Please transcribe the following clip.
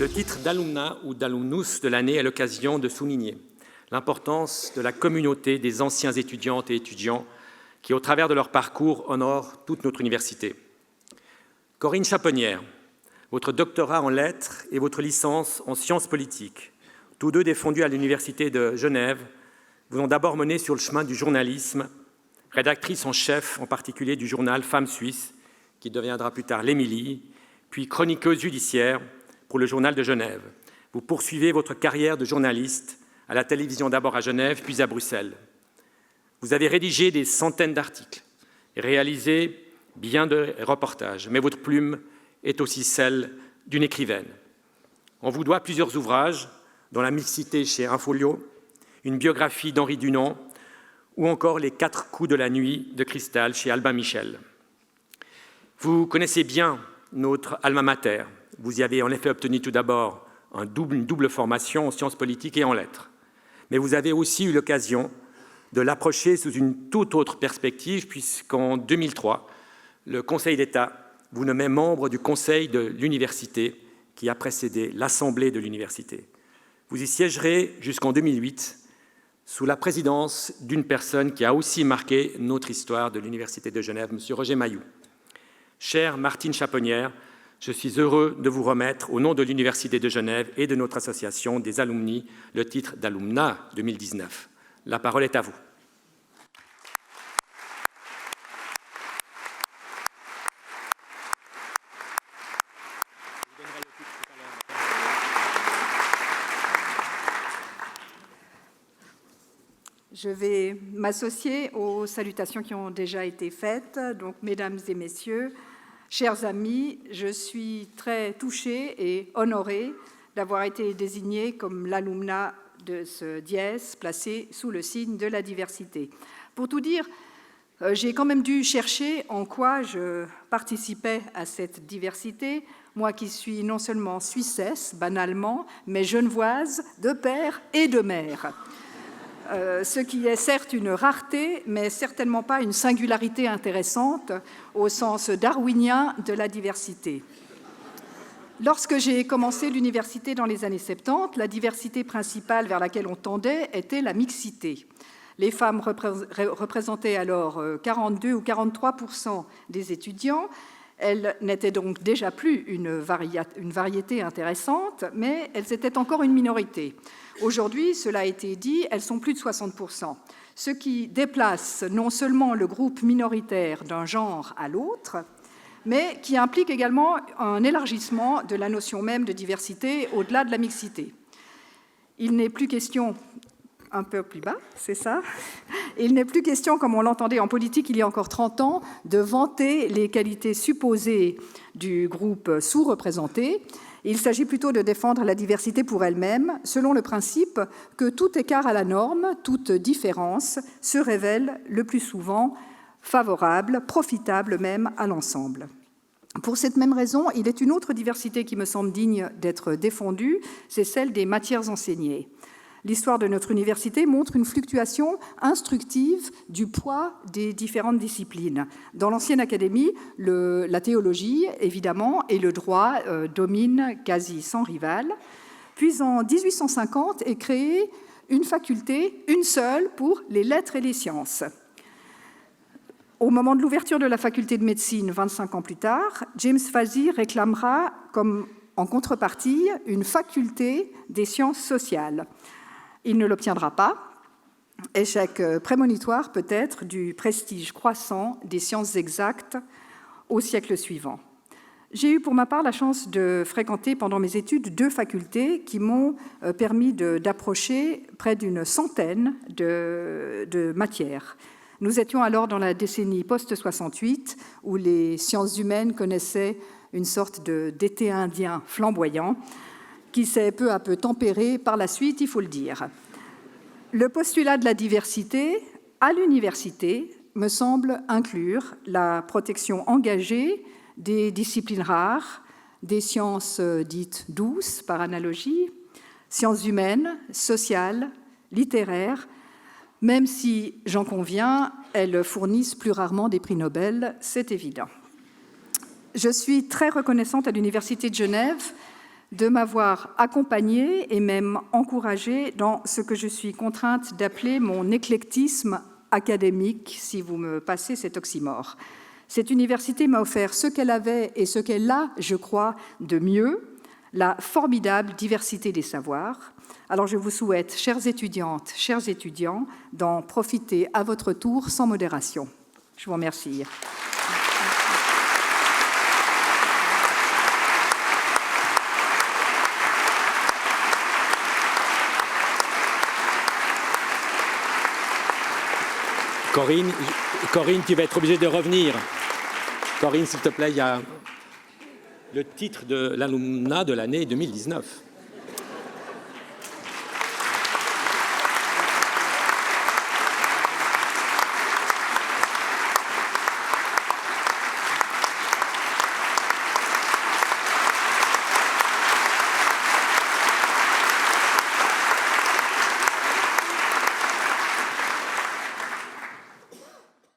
Le titre d'alumna ou d'alumnus de l'année est l'occasion de souligner l'importance de la communauté des anciens étudiantes et étudiants qui, au travers de leur parcours, honorent toute notre université. Corinne Chaponnière, votre doctorat en lettres et votre licence en sciences politiques, tous deux défendus à l'Université de Genève, vous ont d'abord mené sur le chemin du journalisme, rédactrice en chef en particulier du journal Femmes Suisses, qui deviendra plus tard l'Émilie, puis chroniqueuse judiciaire pour le journal de Genève. Vous poursuivez votre carrière de journaliste à la télévision d'abord à Genève, puis à Bruxelles. Vous avez rédigé des centaines d'articles et réalisé bien de reportages, mais votre plume est aussi celle d'une écrivaine. On vous doit plusieurs ouvrages, dont La mixité chez Infolio, une biographie d'Henri Dunant, ou encore Les 4 coups de la nuit de Cristal chez Albin Michel. Vous connaissez bien notre alma mater. Vous y avez en effet obtenu tout d'abord une double formation en sciences politiques et en lettres. Mais vous avez aussi eu l'occasion de l'approcher sous une toute autre perspective, puisqu'en 2003, le Conseil d'État vous nommait membre du Conseil de l'université qui a précédé l'Assemblée de l'université. Vous y siégerez jusqu'en 2008, sous la présidence d'une personne qui a aussi marqué notre histoire de l'Université de Genève, M. Roger Mailloux. Chère Martine Chaponnière, je suis heureux de vous remettre, au nom de l'Université de Genève et de notre association des alumni, le titre d'Alumna 2019. La parole est à vous. Je vais m'associer aux salutations qui ont déjà été faites. Donc, mesdames et messieurs, chers amis, je suis très touchée et honorée d'avoir été désignée comme l'alumna de ce dièse placé sous le signe de la diversité. Pour tout dire, j'ai quand même dû chercher en quoi je participais à cette diversité, moi qui suis non seulement suissesse, banalement, mais genevoise de père et de mère. Ce qui est certes une rareté, mais certainement pas une singularité intéressante au sens darwinien de la diversité. Lorsque j'ai commencé l'université dans les années 70, la diversité principale vers laquelle on tendait était la mixité. Les femmes représentaient alors 42 ou 43% des étudiants. Elles n'étaient donc déjà plus une variété intéressante, mais elles étaient encore une minorité. Aujourd'hui, cela a été dit, elles sont plus de 60%, ce qui déplace non seulement le groupe minoritaire d'un genre à l'autre, mais qui implique également un élargissement de la notion même de diversité au-delà de la mixité. Il n'est plus question, un peu plus bas, c'est ça, il n'est plus question, comme on l'entendait en politique il y a encore 30 ans, de vanter les qualités supposées du groupe sous-représenté. Il s'agit plutôt de défendre la diversité pour elle-même, selon le principe que tout écart à la norme, toute différence, se révèle le plus souvent favorable, profitable même à l'ensemble. Pour cette même raison, il est une autre diversité qui me semble digne d'être défendue, c'est celle des matières enseignées. L'histoire de notre université montre une fluctuation instructive du poids des différentes disciplines. Dans l'ancienne académie, la théologie, évidemment, et le droit dominent quasi sans rival. Puis en 1850 est créée une faculté, une seule, pour les lettres et les sciences. Au moment de l'ouverture de la faculté de médecine, 25 ans plus tard, James Fazee réclamera, comme en contrepartie, une faculté des sciences sociales. Il ne l'obtiendra pas, échec prémonitoire peut-être du prestige croissant des sciences exactes au siècle suivant. J'ai eu pour ma part la chance de fréquenter pendant mes études 2 facultés qui m'ont permis d'approcher près d'une centaine de matières. Nous étions alors dans la décennie post-68 où les sciences humaines connaissaient une sorte d'été indien flamboyant qui s'est peu à peu tempéré par la suite, il faut le dire. Le postulat de la diversité à l'université me semble inclure la protection engagée des disciplines rares, des sciences dites douces par analogie, sciences humaines, sociales, littéraires, même si, j'en conviens, elles fournissent plus rarement des prix Nobel, c'est évident. Je suis très reconnaissante à l'Université de Genève de m'avoir accompagnée et même encouragée dans ce que je suis contrainte d'appeler mon éclectisme académique, si vous me passez cet oxymore. Cette université m'a offert ce qu'elle avait et ce qu'elle a, je crois, de mieux, la formidable diversité des savoirs. Alors je vous souhaite, chères étudiantes, chers étudiants, d'en profiter à votre tour sans modération. Je vous remercie. Corinne, tu vas être obligée de revenir. Corinne, s'il te plaît, il y a le titre de l'alumna de l'année 2019.